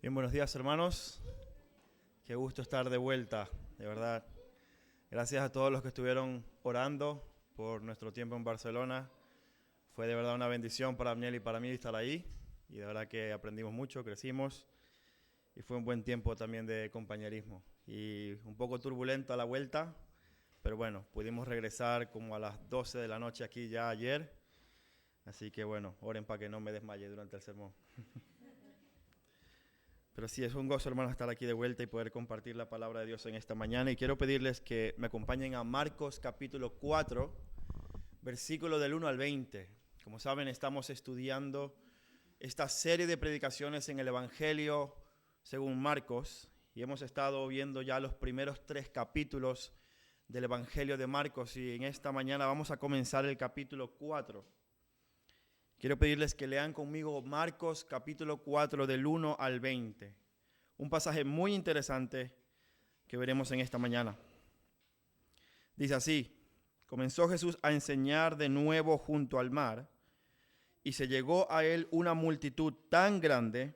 Bien, buenos días, hermanos. Qué gusto estar de vuelta, de verdad. Gracias a todos los que estuvieron orando por nuestro tiempo en Barcelona. Fue de verdad una bendición para Abniel y para mí estar ahí. Y de verdad que aprendimos mucho, crecimos. Y fue un buen tiempo también de compañerismo. Y un poco turbulento a la vuelta, pero bueno, pudimos regresar como a las 12 de la noche aquí ya ayer. Así que bueno, oren para que no me desmaye durante el sermón. Pero sí, es un gozo, hermanos, estar aquí de vuelta y poder compartir la palabra de Dios en esta mañana. Y quiero pedirles que me acompañen a Marcos capítulo 4, versículo del 1 al 20. Como saben, estamos estudiando esta serie de predicaciones en el Evangelio según Marcos. Y hemos estado viendo ya los primeros 3 capítulos del Evangelio de Marcos. Y en esta mañana vamos a comenzar el capítulo 4. Quiero pedirles que lean conmigo Marcos capítulo 4 del 1 al 20. Un pasaje muy interesante que veremos en esta mañana. Dice así: comenzó Jesús a enseñar de nuevo junto al mar, y se llegó a él una multitud tan grande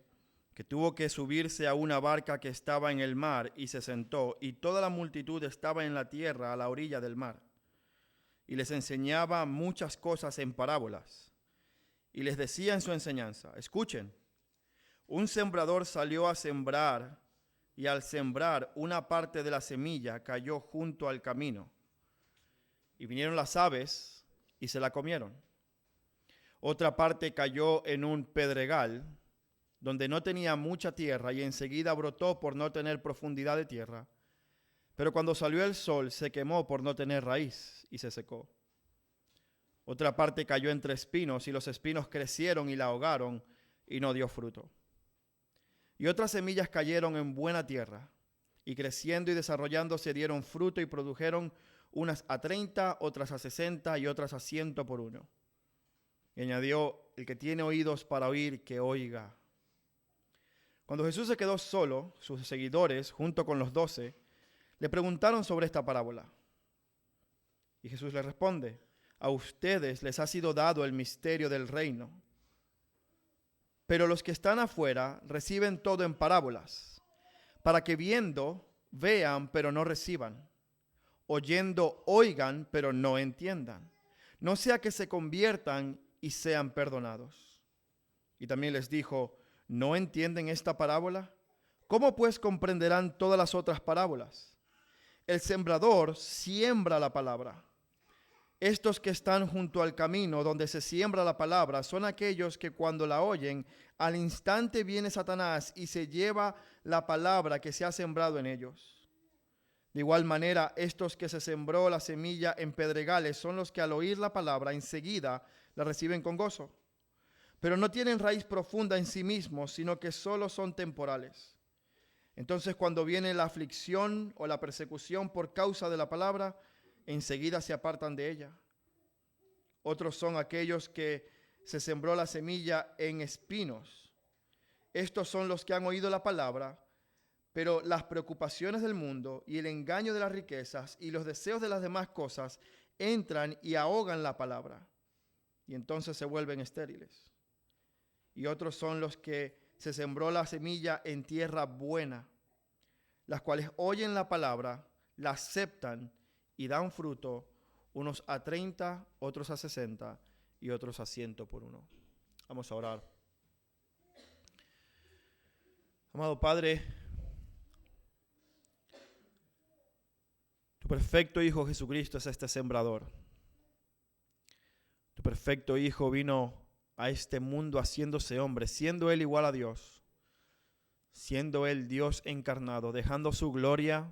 que tuvo que subirse a una barca que estaba en el mar, y se sentó, y toda la multitud estaba en la tierra a la orilla del mar. Y les enseñaba muchas cosas en parábolas. Y les decía en su enseñanza: escuchen, un sembrador salió a sembrar, y al sembrar una parte de la semilla cayó junto al camino. Y vinieron las aves y se la comieron. Otra parte cayó en un pedregal, donde no tenía mucha tierra, y enseguida brotó por no tener profundidad de tierra. Pero cuando salió el sol se quemó por no tener raíz y se secó. Otra parte cayó entre espinos, y los espinos crecieron y la ahogaron, y no dio fruto. Y otras semillas cayeron en buena tierra, y creciendo y desarrollándose dieron fruto, y produjeron unas a 30, otras a 60, y otras a 100 por uno. Y añadió: el que tiene oídos para oír, que oiga. Cuando Jesús se quedó solo, sus seguidores, junto con los 12, le preguntaron sobre esta parábola. Y Jesús les responde: a ustedes les ha sido dado el misterio del reino, pero los que están afuera reciben todo en parábolas, para que viendo vean, pero no reciban; oyendo oigan, pero no entiendan; no sea que se conviertan y sean perdonados. Y también les dijo: ¿no entienden esta parábola? ¿Cómo pues comprenderán todas las otras parábolas? El sembrador siembra la palabra. Estos que están junto al camino donde se siembra la palabra son aquellos que cuando la oyen, al instante viene Satanás y se lleva la palabra que se ha sembrado en ellos. De igual manera, estos que se sembró la semilla en pedregales son los que al oír la palabra enseguida la reciben con gozo, pero no tienen raíz profunda en sí mismos, sino que solo son temporales. Entonces, cuando viene la aflicción o la persecución por causa de la palabra, enseguida se apartan de ella. Otros son aquellos que se sembró la semilla en espinos. Estos son los que han oído la palabra, pero las preocupaciones del mundo y el engaño de las riquezas y los deseos de las demás cosas entran y ahogan la palabra, y entonces se vuelven estériles. Y otros son los que se sembró la semilla en tierra buena, las cuales oyen la palabra, la aceptan y dan fruto, unos a 30, otros a 60 y otros a 100 por uno. Vamos a orar. Amado Padre, tu perfecto Hijo Jesucristo es este sembrador. Tu perfecto Hijo vino a este mundo haciéndose hombre, siendo Él igual a Dios, siendo Él Dios encarnado, dejando su gloria,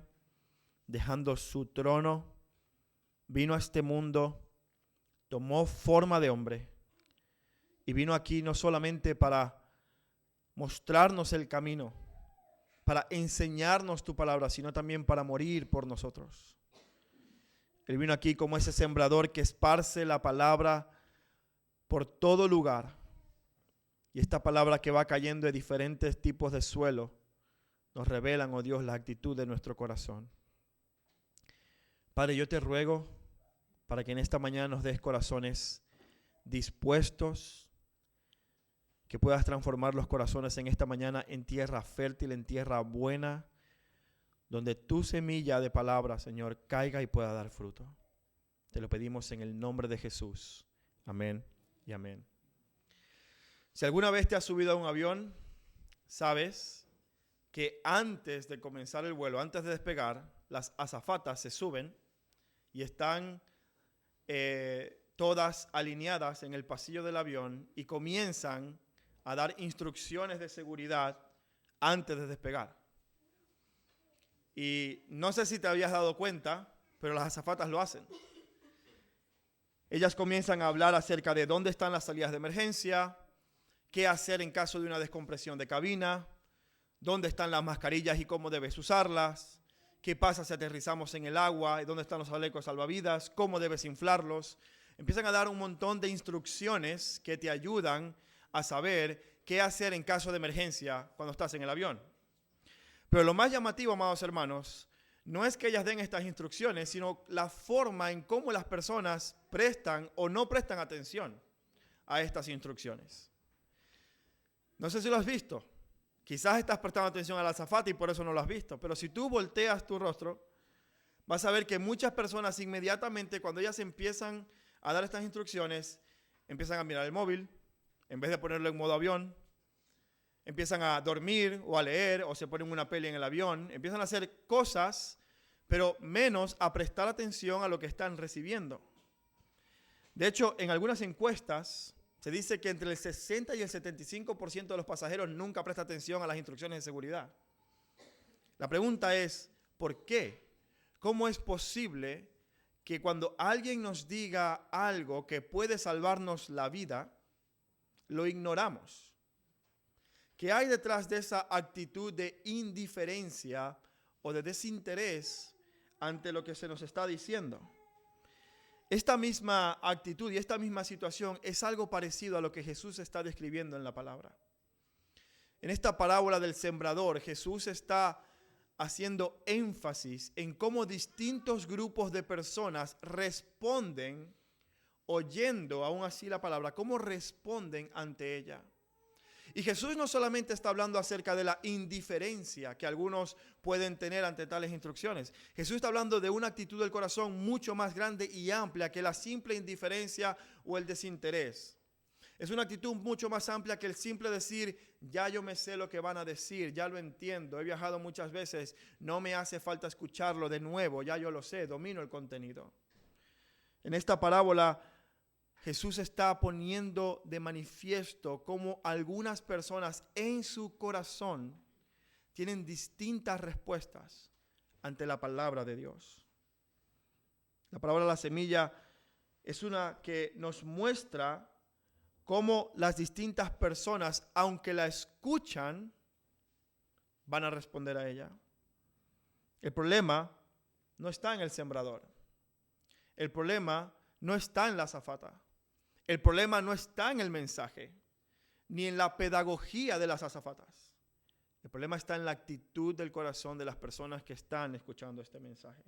dejando su trono, vino a este mundo, tomó forma de hombre y vino aquí no solamente para mostrarnos el camino, para enseñarnos tu palabra, sino también para morir por nosotros. Él vino aquí como ese sembrador que esparce la palabra por todo lugar. Y esta palabra que va cayendo de diferentes tipos de suelo nos revelan, oh Dios, la actitud de nuestro corazón. Padre, yo te ruego para que en esta mañana nos des corazones dispuestos, que puedas transformar los corazones en esta mañana en tierra fértil, en tierra buena, donde tu semilla de palabra, Señor, caiga y pueda dar fruto. Te lo pedimos en el nombre de Jesús. Amén y amén. Si alguna vez te has subido a un avión, sabes que antes de comenzar el vuelo, antes de despegar, las azafatas se suben y están todas alineadas en el pasillo del avión y comienzan a dar instrucciones de seguridad antes de despegar. Y no sé si te habías dado cuenta, pero las azafatas lo hacen. Ellas comienzan a hablar acerca de dónde están las salidas de emergencia, qué hacer en caso de una descompresión de cabina, dónde están las mascarillas y cómo debes usarlas, qué pasa si aterrizamos en el agua y dónde están los chalecos salvavidas, cómo debes inflarlos. Empiezan a dar un montón de instrucciones que te ayudan a saber qué hacer en caso de emergencia cuando estás en el avión. Pero lo más llamativo, amados hermanos, no es que ellas den estas instrucciones, sino la forma en cómo las personas prestan o no prestan atención a estas instrucciones. No sé si lo has visto. Quizás estás prestando atención a la azafata y por eso no lo has visto. Pero si tú volteas tu rostro, vas a ver que muchas personas inmediatamente, cuando ellas empiezan a dar estas instrucciones, empiezan a mirar el móvil, en vez de ponerlo en modo avión, empiezan a dormir o a leer o se ponen una peli en el avión, empiezan a hacer cosas, pero menos a prestar atención a lo que están recibiendo. De hecho, en algunas encuestas se dice que entre el 60 y el 75% de los pasajeros nunca presta atención a las instrucciones de seguridad. La pregunta es, ¿por qué? ¿Cómo es posible que cuando alguien nos diga algo que puede salvarnos la vida, lo ignoramos? ¿Qué hay detrás de esa actitud de indiferencia o de desinterés ante lo que se nos está diciendo? Esta misma actitud y esta misma situación es algo parecido a lo que Jesús está describiendo en la palabra. En esta parábola del sembrador, Jesús está haciendo énfasis en cómo distintos grupos de personas responden oyendo aún así la palabra, cómo responden ante ella. Y Jesús no solamente está hablando acerca de la indiferencia que algunos pueden tener ante tales instrucciones. Jesús está hablando de una actitud del corazón mucho más grande y amplia que la simple indiferencia o el desinterés. Es una actitud mucho más amplia que el simple decir, ya yo me sé lo que van a decir, ya lo entiendo, he viajado muchas veces, no me hace falta escucharlo de nuevo, ya yo lo sé, domino el contenido. En esta parábola, Jesús está poniendo de manifiesto cómo algunas personas en su corazón tienen distintas respuestas ante la palabra de Dios. La parábola de la semilla es una que nos muestra cómo las distintas personas, aunque la escuchan, van a responder a ella. El problema no está en el sembrador. El problema no está en la azafata. El problema no está en el mensaje, ni en la pedagogía de las azafatas. El problema está en la actitud del corazón de las personas que están escuchando este mensaje.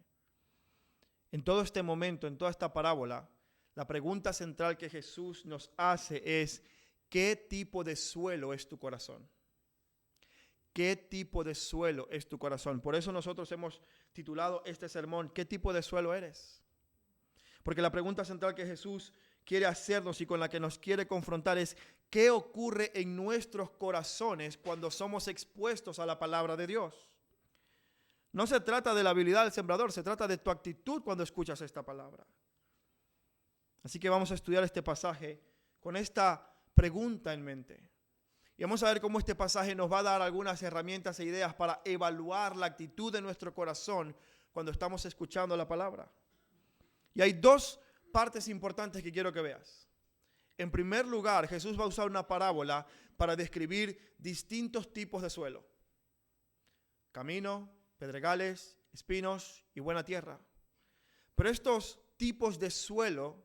En todo este momento, en toda esta parábola, la pregunta central que Jesús nos hace es, ¿qué tipo de suelo es tu corazón? ¿Qué tipo de suelo es tu corazón? Por eso nosotros hemos titulado este sermón, ¿qué tipo de suelo eres? Porque la pregunta central que Jesús quiere hacernos y con la que nos quiere confrontar es ¿qué ocurre en nuestros corazones cuando somos expuestos a la palabra de Dios? No se trata de la habilidad del sembrador, se trata de tu actitud cuando escuchas esta palabra. Así que vamos a estudiar este pasaje con esta pregunta en mente. Y vamos a ver cómo este pasaje nos va a dar algunas herramientas e ideas para evaluar la actitud de nuestro corazón cuando estamos escuchando la palabra. Y hay dos partes importantes que quiero que veas. En primer lugar, Jesús va a usar una parábola para describir distintos tipos de suelo. Camino, pedregales, espinos y buena tierra. Pero estos tipos de suelo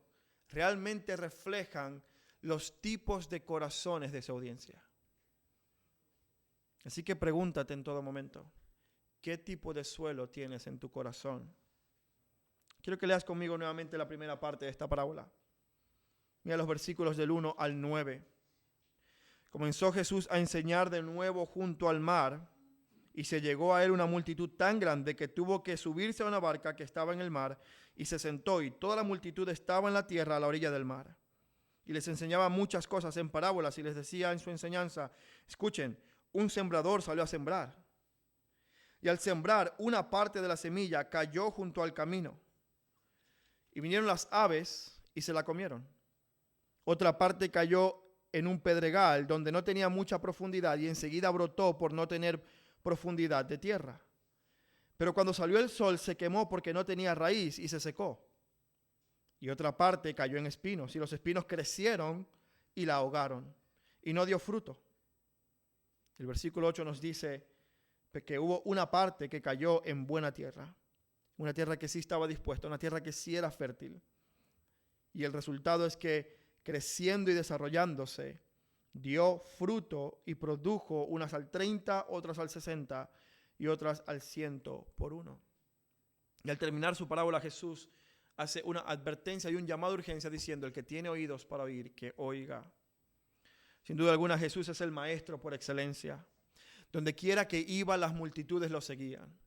realmente reflejan los tipos de corazones de esa audiencia. Así que pregúntate en todo momento, ¿qué tipo de suelo tienes en tu corazón? Quiero que leas conmigo nuevamente la primera parte de esta parábola. Mira los versículos del 1 al 9. Comenzó Jesús a enseñar de nuevo junto al mar, y se llegó a él una multitud tan grande que tuvo que subirse a una barca que estaba en el mar, y se sentó, y toda la multitud estaba en la tierra a la orilla del mar. Y les enseñaba muchas cosas en parábolas, y les decía en su enseñanza: escuchen, un sembrador salió a sembrar. Y al sembrar, una parte de la semilla cayó junto al camino. Y vinieron las aves y se la comieron. Otra parte cayó en un pedregal donde no tenía mucha profundidad, y enseguida brotó por no tener profundidad de tierra. Pero cuando salió el sol se quemó porque no tenía raíz y se secó. Y otra parte cayó en espinos, y los espinos crecieron y la ahogaron, y no dio fruto. El versículo 8 nos dice que hubo una parte que cayó en buena tierra, una tierra que sí estaba dispuesta, una tierra que sí era fértil. Y el resultado es que, creciendo y desarrollándose, dio fruto y produjo unas al 30, otras al 60 y otras al 100 por uno. Y al terminar su parábola, Jesús hace una advertencia y un llamado de urgencia diciendo: el que tiene oídos para oír, que oiga. Sin duda alguna, Jesús es el maestro por excelencia. Donde quiera que iba, las multitudes lo seguían.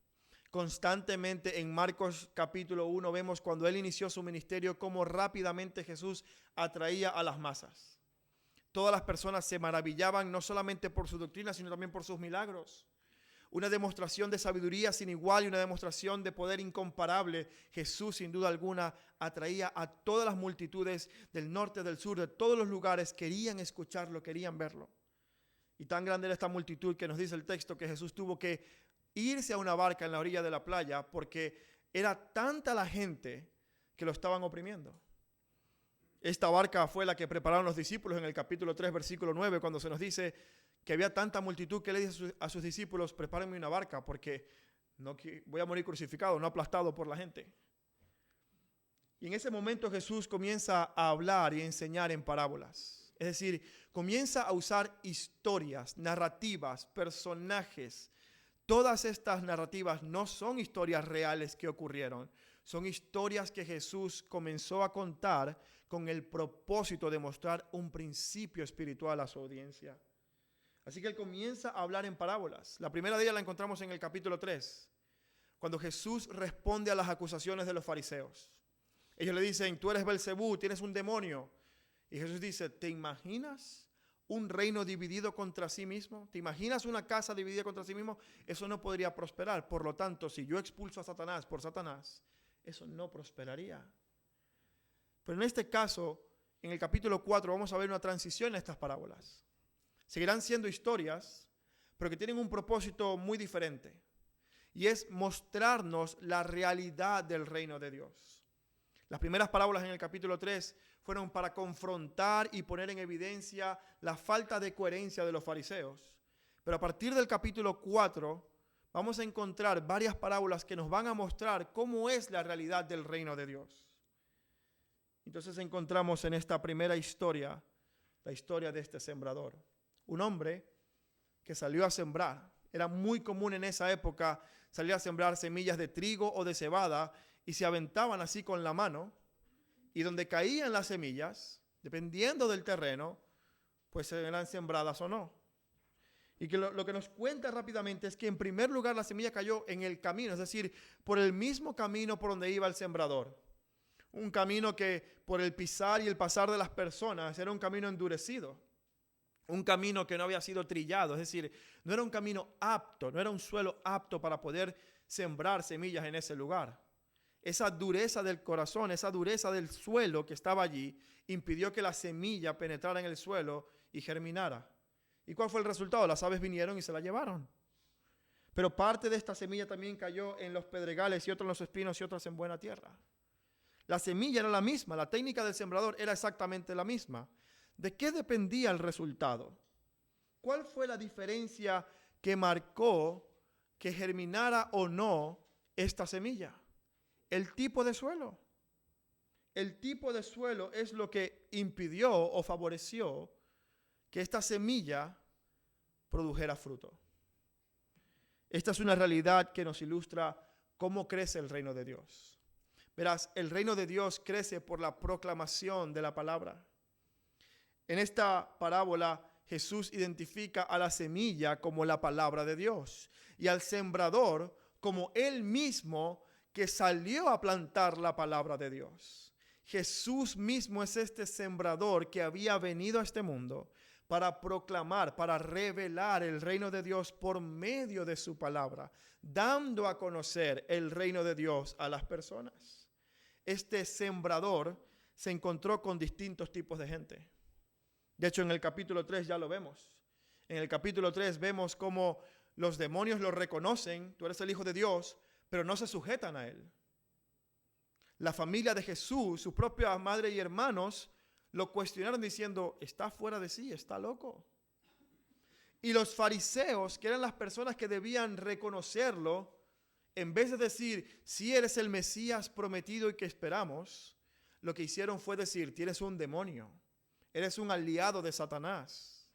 Constantemente en Marcos capítulo 1 vemos cuando él inició su ministerio cómo rápidamente Jesús atraía a las masas. Todas las personas se maravillaban no solamente por su doctrina, sino también por sus milagros. Una demostración de sabiduría sin igual y una demostración de poder incomparable. Jesús, sin duda alguna, atraía a todas las multitudes del norte, del sur, de todos los lugares. Querían escucharlo, querían verlo. Y tan grande era esta multitud que nos dice el texto que Jesús tuvo que irse a una barca en la orilla de la playa porque era tanta la gente que lo estaban oprimiendo. Esta barca fue la que prepararon los discípulos en el capítulo 3, versículo 9, cuando se nos dice que había tanta multitud que le dice a sus discípulos: prepárenme una barca porque voy a morir crucificado, no aplastado por la gente. Y en ese momento Jesús comienza a hablar y a enseñar en parábolas. Es decir, comienza a usar historias, narrativas, personajes. Todas estas narrativas no son historias reales que ocurrieron. Son historias que Jesús comenzó a contar con el propósito de mostrar un principio espiritual a su audiencia. Así que él comienza a hablar en parábolas. La primera de ellas la encontramos en el capítulo 3, cuando Jesús responde a las acusaciones de los fariseos. Ellos le dicen: tú eres Belcebú, tienes un demonio. Y Jesús dice: ¿te imaginas un reino dividido contra sí mismo? ¿Te imaginas una casa dividida contra sí mismo? Eso no podría prosperar. Por lo tanto, si yo expulso a Satanás por Satanás, eso no prosperaría. Pero en este caso, en el capítulo 4, vamos a ver una transición en estas parábolas. Seguirán siendo historias, pero que tienen un propósito muy diferente. Y es mostrarnos la realidad del reino de Dios. Las primeras parábolas en el capítulo 3 fueron para confrontar y poner en evidencia la falta de coherencia de los fariseos. Pero a partir del capítulo 4 vamos a encontrar varias parábolas que nos van a mostrar cómo es la realidad del reino de Dios. Entonces encontramos en esta primera historia la historia de este sembrador. Un hombre que salió a sembrar. Era muy común en esa época salir a sembrar semillas de trigo o de cebada y se aventaban así con la mano. Y donde caían las semillas, dependiendo del terreno, pues eran sembradas o no. Y que lo que nos cuenta rápidamente es que en primer lugar la semilla cayó en el camino, es decir, por el mismo camino por donde iba el sembrador. Un camino que por el pisar y el pasar de las personas era un camino endurecido. Un camino que no había sido trillado, es decir, no era un camino apto, no era un suelo apto para poder sembrar semillas en ese lugar. Esa dureza del corazón, esa dureza del suelo que estaba allí, impidió que la semilla penetrara en el suelo y germinara. ¿Y cuál fue el resultado? Las aves vinieron y se la llevaron. Pero parte de esta semilla también cayó en los pedregales y otros en los espinos y otras en buena tierra. La semilla era la misma, la técnica del sembrador era exactamente la misma. ¿De qué dependía el resultado? ¿Cuál fue la diferencia que marcó que germinara o no esta semilla? El tipo de suelo. El tipo de suelo es lo que impidió o favoreció que esta semilla produjera fruto. Esta es una realidad que nos ilustra cómo crece el reino de Dios. Verás, el reino de Dios crece por la proclamación de la palabra. En esta parábola, Jesús identifica a la semilla como la palabra de Dios y al sembrador como él mismo que salió a plantar la palabra de Dios. Jesús mismo es este sembrador que había venido a este mundo para proclamar, para revelar el reino de Dios por medio de su palabra, dando a conocer el reino de Dios a las personas. Este sembrador se encontró con distintos tipos de gente. De hecho, en el capítulo 3 ya lo vemos. En el capítulo 3 vemos cómo los demonios lo reconocen, tú eres el Hijo de Dios, pero no se sujetan a él. La familia de Jesús, su propia madre y hermanos, lo cuestionaron diciendo, está fuera de sí, está loco. Y los fariseos, que eran las personas que debían reconocerlo, en vez de decir, si eres el Mesías prometido y que esperamos, lo que hicieron fue decir, tienes un demonio, eres un aliado de Satanás.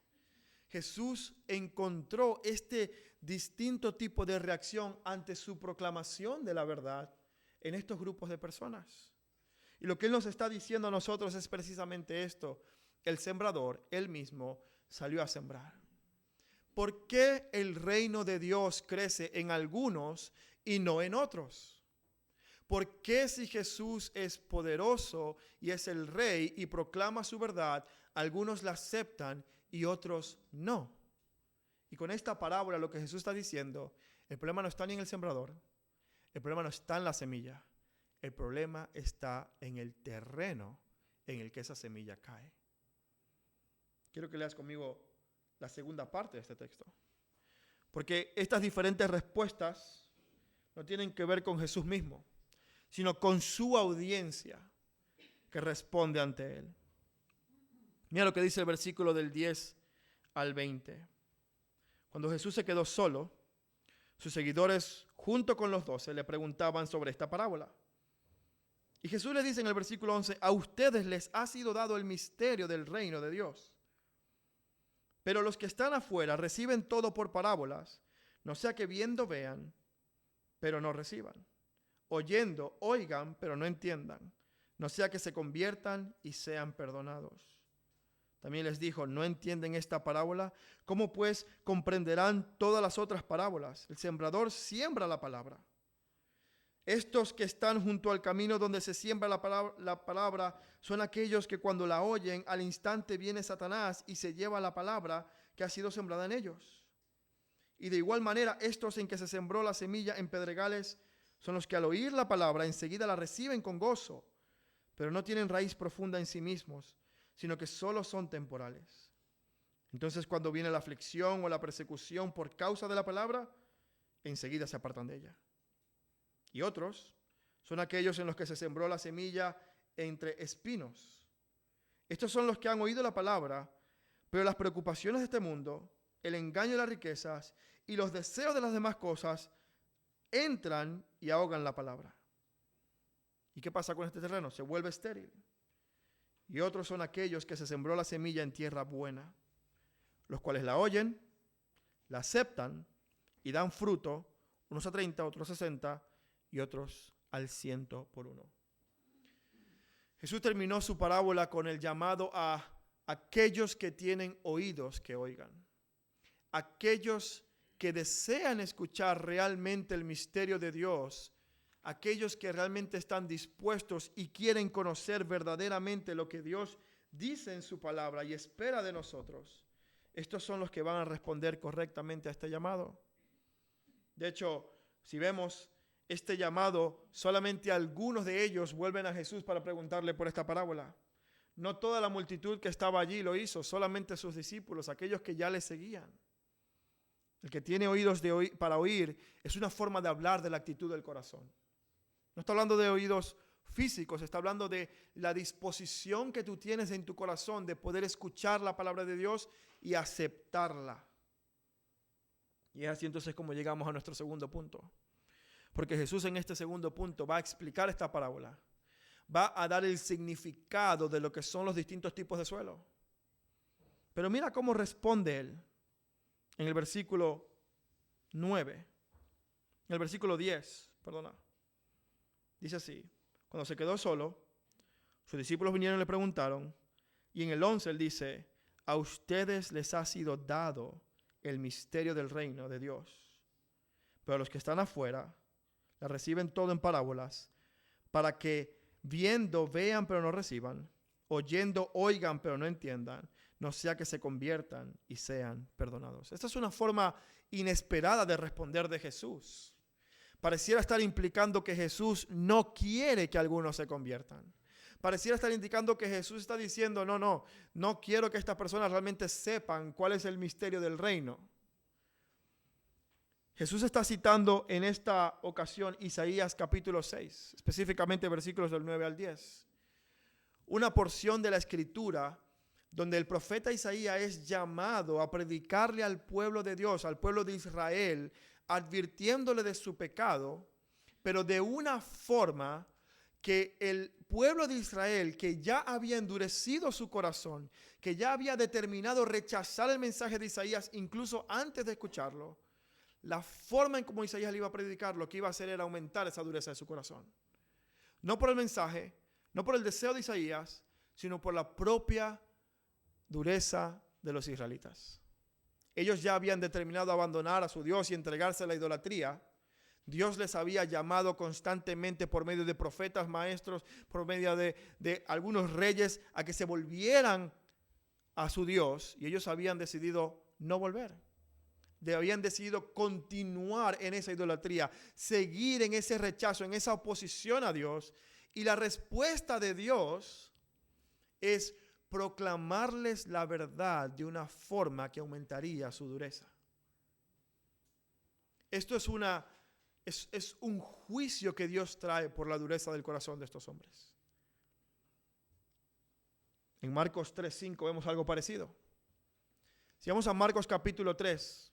Jesús encontró este distinto tipo de reacción ante su proclamación de la verdad en estos grupos de personas. Y lo que Él nos está diciendo a nosotros es precisamente esto. El sembrador, Él mismo, salió a sembrar. ¿Por qué el reino de Dios crece en algunos y no en otros? ¿Por qué si Jesús es poderoso y es el rey y proclama su verdad, algunos la aceptan y otros no? Y con esta parábola lo que Jesús está diciendo, el problema no está ni en el sembrador, el problema no está en la semilla, el problema está en el terreno en el que esa semilla cae. Quiero que leas conmigo la segunda parte de este texto, porque estas diferentes respuestas no tienen que ver con Jesús mismo, sino con su audiencia que responde ante Él. Mira lo que dice el versículo del 10 al 20. Cuando Jesús se quedó solo, sus seguidores, junto con los 12, le preguntaban sobre esta parábola. Y Jesús les dice en el versículo 11, a ustedes les ha sido dado el misterio del reino de Dios. Pero los que están afuera reciben todo por parábolas, no sea que viendo vean, pero no reciban. Oyendo, oigan, pero no entiendan, no sea que se conviertan y sean perdonados. También les dijo, ¿no entienden esta parábola? ¿Cómo pues comprenderán todas las otras parábolas? El sembrador siembra la palabra. Estos que están junto al camino donde se siembra la palabra son aquellos que cuando la oyen, al instante viene Satanás y se lleva la palabra que ha sido sembrada en ellos. Y de igual manera, estos en que se sembró la semilla en pedregales son los que al oír la palabra enseguida la reciben con gozo, pero no tienen raíz profunda en sí mismos, sino que solo son temporales. Entonces cuando viene la aflicción o la persecución por causa de la palabra, enseguida se apartan de ella. Y otros son aquellos en los que se sembró la semilla entre espinos. Estos son los que han oído la palabra, pero las preocupaciones de este mundo, el engaño de las riquezas y los deseos de las demás cosas entran y ahogan la palabra. ¿Y qué pasa con este terreno? Se vuelve estéril. Y otros son aquellos que se sembró la semilla en tierra buena, los cuales la oyen, la aceptan y dan fruto, unos a 30, otros a 60 y otros al 100 por uno. Jesús terminó su parábola con el llamado a aquellos que tienen oídos que oigan, aquellos que desean escuchar realmente el misterio de Dios, aquellos que realmente están dispuestos y quieren conocer verdaderamente lo que Dios dice en su palabra y espera de nosotros. Estos son los que van a responder correctamente a este llamado. De hecho, si vemos este llamado, solamente algunos de ellos vuelven a Jesús para preguntarle por esta parábola. No toda la multitud que estaba allí lo hizo, solamente sus discípulos, aquellos que ya le seguían. El que tiene oídos para oír es una forma de hablar de la actitud del corazón. No está hablando de oídos físicos, está hablando de la disposición que tú tienes en tu corazón de poder escuchar la palabra de Dios y aceptarla. Y es así entonces como llegamos a nuestro segundo punto. Porque Jesús en este segundo punto va a explicar esta parábola. Va a dar el significado de lo que son los distintos tipos de suelo. Pero mira cómo responde él en el versículo 9. En el versículo 10, perdona. Dice así, cuando se quedó solo, sus discípulos vinieron y le preguntaron, y en el 11 él dice, a ustedes les ha sido dado el misterio del reino de Dios. Pero a los que están afuera, la reciben todo en parábolas, para que viendo vean pero no reciban, oyendo oigan pero no entiendan, no sea que se conviertan y sean perdonados. Esta es una forma inesperada de responder de Jesús. Pareciera estar implicando que Jesús no quiere que algunos se conviertan. Pareciera estar indicando que Jesús está diciendo, no quiero que estas personas realmente sepan cuál es el misterio del reino. Jesús está citando en esta ocasión Isaías capítulo 6, específicamente versículos del 9 al 10. Una porción de la escritura donde el profeta Isaías es llamado a predicarle al pueblo de Dios, al pueblo de Israel, advirtiéndole de su pecado, pero de una forma que el pueblo de Israel, que ya había endurecido su corazón, que ya había determinado rechazar el mensaje de Isaías incluso antes de escucharlo, la forma en cómo Isaías le iba a predicar, lo que iba a hacer era aumentar esa dureza de su corazón. No por el mensaje, no por el deseo de Isaías, sino por la propia dureza de los israelitas. Ellos ya habían determinado abandonar a su Dios y entregarse a la idolatría. Dios les había llamado constantemente por medio de profetas, maestros, por medio de algunos reyes a que se volvieran a su Dios, y ellos habían decidido no volver. Habían decidido continuar en esa idolatría, seguir en ese rechazo, en esa oposición a Dios. Y la respuesta de Dios es proclamarles la verdad de una forma que aumentaría su dureza. Esto es un juicio que Dios trae por la dureza del corazón de estos hombres. En Marcos 3:5 vemos algo parecido. Si vamos a Marcos capítulo 3,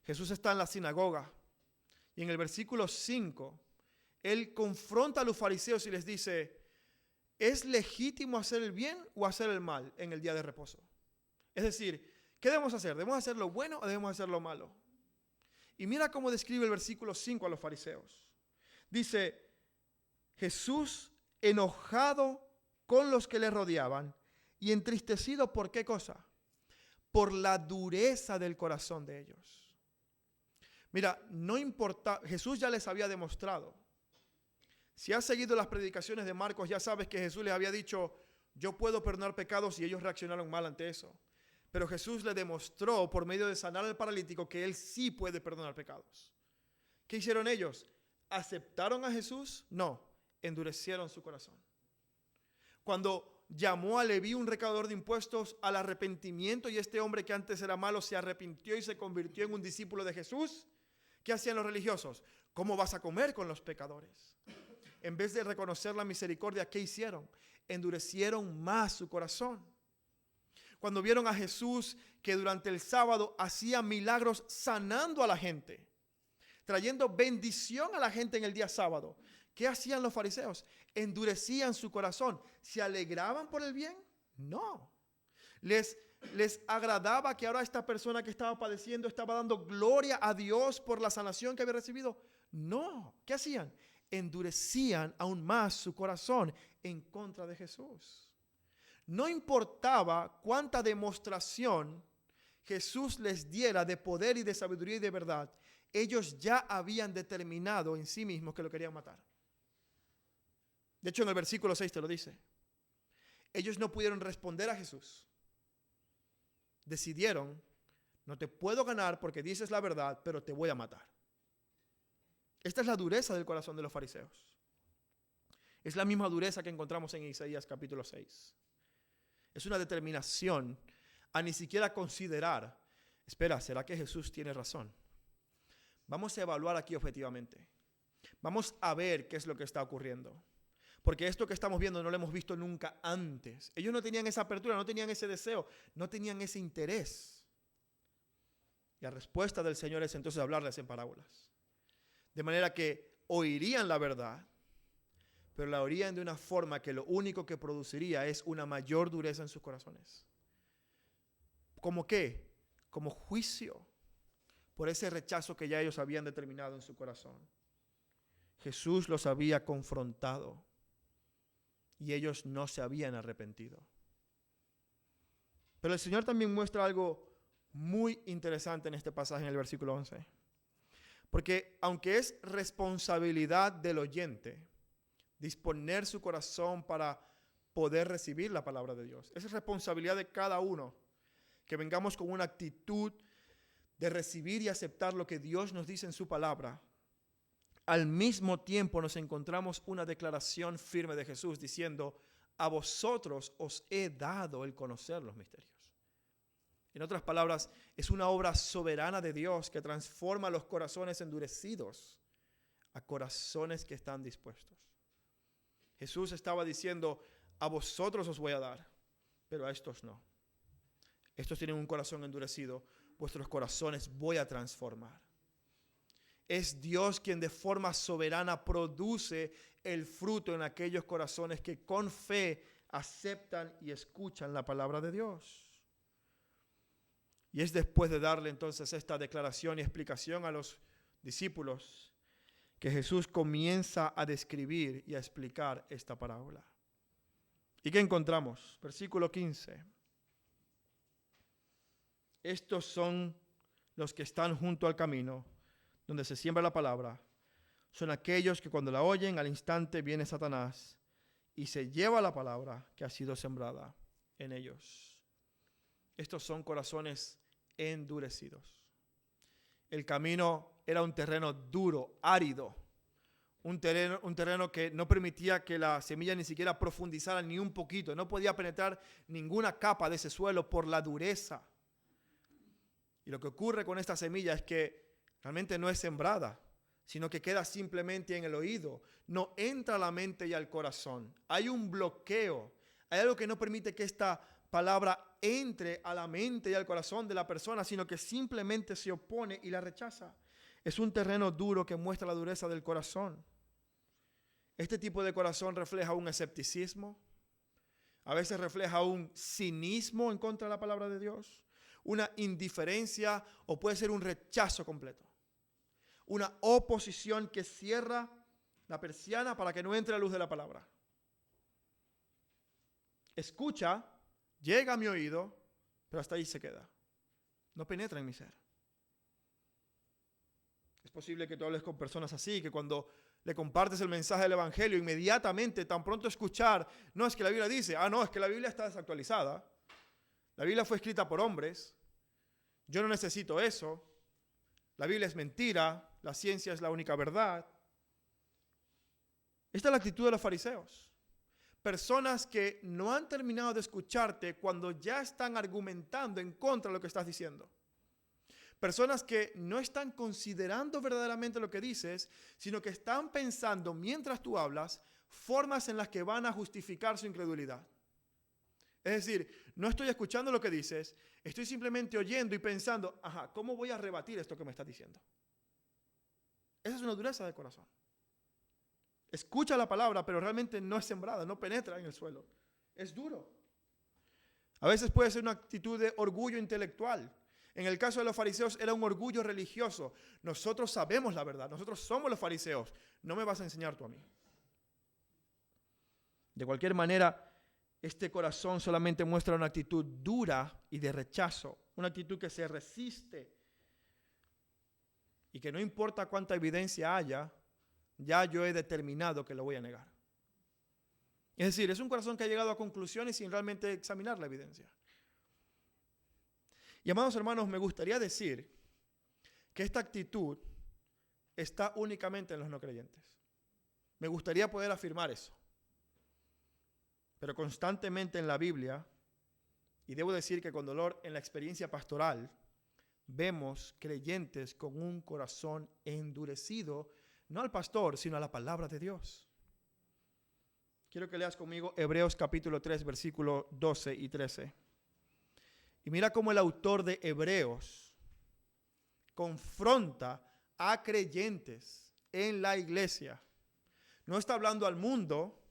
Jesús está en la sinagoga y en el versículo 5, Él confronta a los fariseos y les dice, ¿es legítimo hacer el bien o hacer el mal en el día de reposo? Es decir, ¿qué debemos hacer? ¿Debemos hacer lo bueno o debemos hacer lo malo? Y mira cómo describe el versículo 5 a los fariseos. Dice, Jesús enojado con los que le rodeaban y entristecido, ¿por qué cosa? Por la dureza del corazón de ellos. Mira, no importa, Jesús ya les había demostrado. Si has seguido las predicaciones de Marcos, ya sabes que Jesús les había dicho, yo puedo perdonar pecados, y ellos reaccionaron mal ante eso. Pero Jesús le demostró por medio de sanar al paralítico que Él sí puede perdonar pecados. ¿Qué hicieron ellos? ¿Aceptaron a Jesús? No, endurecieron su corazón. Cuando llamó a Leví, un recaudador de impuestos, al arrepentimiento, y este hombre que antes era malo se arrepintió y se convirtió en un discípulo de Jesús, ¿qué hacían los religiosos? ¿Cómo vas a comer con los pecadores? En vez de reconocer la misericordia, ¿qué hicieron? Endurecieron más su corazón. Cuando vieron a Jesús que durante el sábado hacía milagros sanando a la gente, trayendo bendición a la gente en el día sábado, ¿qué hacían los fariseos? Endurecían su corazón. ¿Se alegraban por el bien? No. Les agradaba que ahora esta persona que estaba padeciendo estaba dando gloria a Dios por la sanación que había recibido. No. ¿Qué hacían? Endurecían aún más su corazón en contra de Jesús. No importaba cuánta demostración Jesús les diera de poder y de sabiduría y de verdad, ellos ya habían determinado en sí mismos que lo querían matar. De hecho, en el versículo 6 te lo dice. Ellos no pudieron responder a Jesús. Decidieron, no te puedo ganar porque dices la verdad, pero te voy a matar. Esta es la dureza del corazón de los fariseos. Es la misma dureza que encontramos en Isaías capítulo 6. Es una determinación a ni siquiera considerar, espera, ¿será que Jesús tiene razón? Vamos a evaluar aquí objetivamente. Vamos a ver qué es lo que está ocurriendo. Porque esto que estamos viendo no lo hemos visto nunca antes. Ellos no tenían esa apertura, no tenían ese deseo, no tenían ese interés. Y la respuesta del Señor es entonces hablarles en parábolas. De manera que oirían la verdad, pero la oirían de una forma que lo único que produciría es una mayor dureza en sus corazones. ¿Cómo qué? Como juicio por ese rechazo que ya ellos habían determinado en su corazón. Jesús los había confrontado y ellos no se habían arrepentido. Pero el Señor también muestra algo muy interesante en este pasaje, en el versículo 11. Porque aunque es responsabilidad del oyente disponer su corazón para poder recibir la palabra de Dios, es responsabilidad de cada uno que vengamos con una actitud de recibir y aceptar lo que Dios nos dice en su palabra. Al mismo tiempo nos encontramos una declaración firme de Jesús diciendo: a vosotros os he dado el conocer los misterios. En otras palabras, es una obra soberana de Dios que transforma los corazones endurecidos a corazones que están dispuestos. Jesús estaba diciendo: a vosotros os voy a dar, pero a estos no. Estos tienen un corazón endurecido, vuestros corazones voy a transformar. Es Dios quien de forma soberana produce el fruto en aquellos corazones que con fe aceptan y escuchan la palabra de Dios. Y es después de darle entonces esta declaración y explicación a los discípulos que Jesús comienza a describir y a explicar esta parábola. ¿Y qué encontramos? Versículo 15. Estos son los que están junto al camino, donde se siembra la palabra. Son aquellos que cuando la oyen, al instante viene Satanás y se lleva la palabra que ha sido sembrada en ellos. Estos son corazones endurecidos. El camino era un terreno duro, árido, un terreno que no permitía que la semilla ni siquiera profundizara ni un poquito, no podía penetrar ninguna capa de ese suelo por la dureza. Y lo que ocurre con esta semilla es que realmente no es sembrada, sino que queda simplemente en el oído, no entra a la mente y al corazón. Hay un bloqueo, hay algo que no permite que esta palabra entre a la mente y al corazón de la persona, sino que simplemente se opone y la rechaza. Es un terreno duro que muestra la dureza del corazón. Este tipo de corazón refleja un escepticismo, a veces refleja un cinismo en contra de la palabra de Dios, una indiferencia o puede ser un rechazo completo. Una oposición que cierra la persiana para que no entre la luz de la palabra. Escucha, llega a mi oído, pero hasta ahí se queda. No penetra en mi ser. Es posible que tú hables con personas así, que cuando le compartes el mensaje del Evangelio, inmediatamente, tan pronto escuchar, no es que la Biblia dice, no, es que la Biblia está desactualizada. La Biblia fue escrita por hombres. Yo no necesito eso. La Biblia es mentira. La ciencia es la única verdad. Esta es la actitud de los fariseos. Personas que no han terminado de escucharte cuando ya están argumentando en contra de lo que estás diciendo. Personas que no están considerando verdaderamente lo que dices, sino que están pensando mientras tú hablas formas en las que van a justificar su incredulidad. Es decir, no estoy escuchando lo que dices, estoy simplemente oyendo y pensando, ¿cómo voy a rebatir esto que me estás diciendo? Esa es una dureza de corazón. Escucha la palabra, pero realmente no es sembrada, no penetra en el suelo. Es duro. A veces puede ser una actitud de orgullo intelectual. En el caso de los fariseos era un orgullo religioso. Nosotros sabemos la verdad, nosotros somos los fariseos. No me vas a enseñar tú a mí. De cualquier manera, este corazón solamente muestra una actitud dura y de rechazo, una actitud que se resiste y que no importa cuánta evidencia haya, ya yo he determinado que lo voy a negar. Es decir, es un corazón que ha llegado a conclusiones sin realmente examinar la evidencia. Y amados hermanos, me gustaría decir que esta actitud está únicamente en los no creyentes. Me gustaría poder afirmar eso. Pero constantemente en la Biblia, y debo decir que con dolor en la experiencia pastoral, vemos creyentes con un corazón endurecido, no al pastor, sino a la palabra de Dios. Quiero que leas conmigo Hebreos capítulo 3, versículos 12 y 13. Y mira cómo el autor de Hebreos confronta a creyentes en la iglesia. No está hablando al mundo,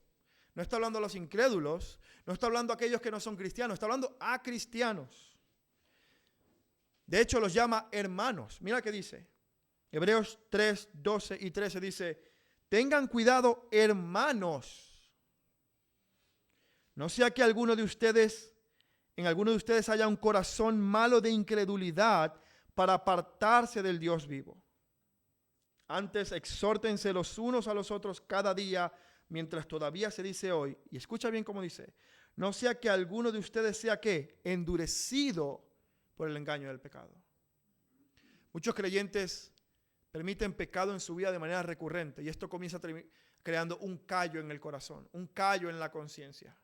no está hablando a los incrédulos, no está hablando a aquellos que no son cristianos, está hablando a cristianos. De hecho, los llama hermanos. Mira qué dice. Hebreos 3, 12 y 13 dice, tengan cuidado, hermanos. No sea que alguno de ustedes en alguno de ustedes haya un corazón malo de incredulidad para apartarse del Dios vivo. Antes, exhórtense los unos a los otros cada día, mientras todavía se dice hoy, y escucha bien cómo dice, no sea que alguno de ustedes sea, ¿qué? Endurecido por el engaño del pecado. Muchos creyentes permiten pecado en su vida de manera recurrente, y esto comienza creando un callo en el corazón, un callo en la conciencia.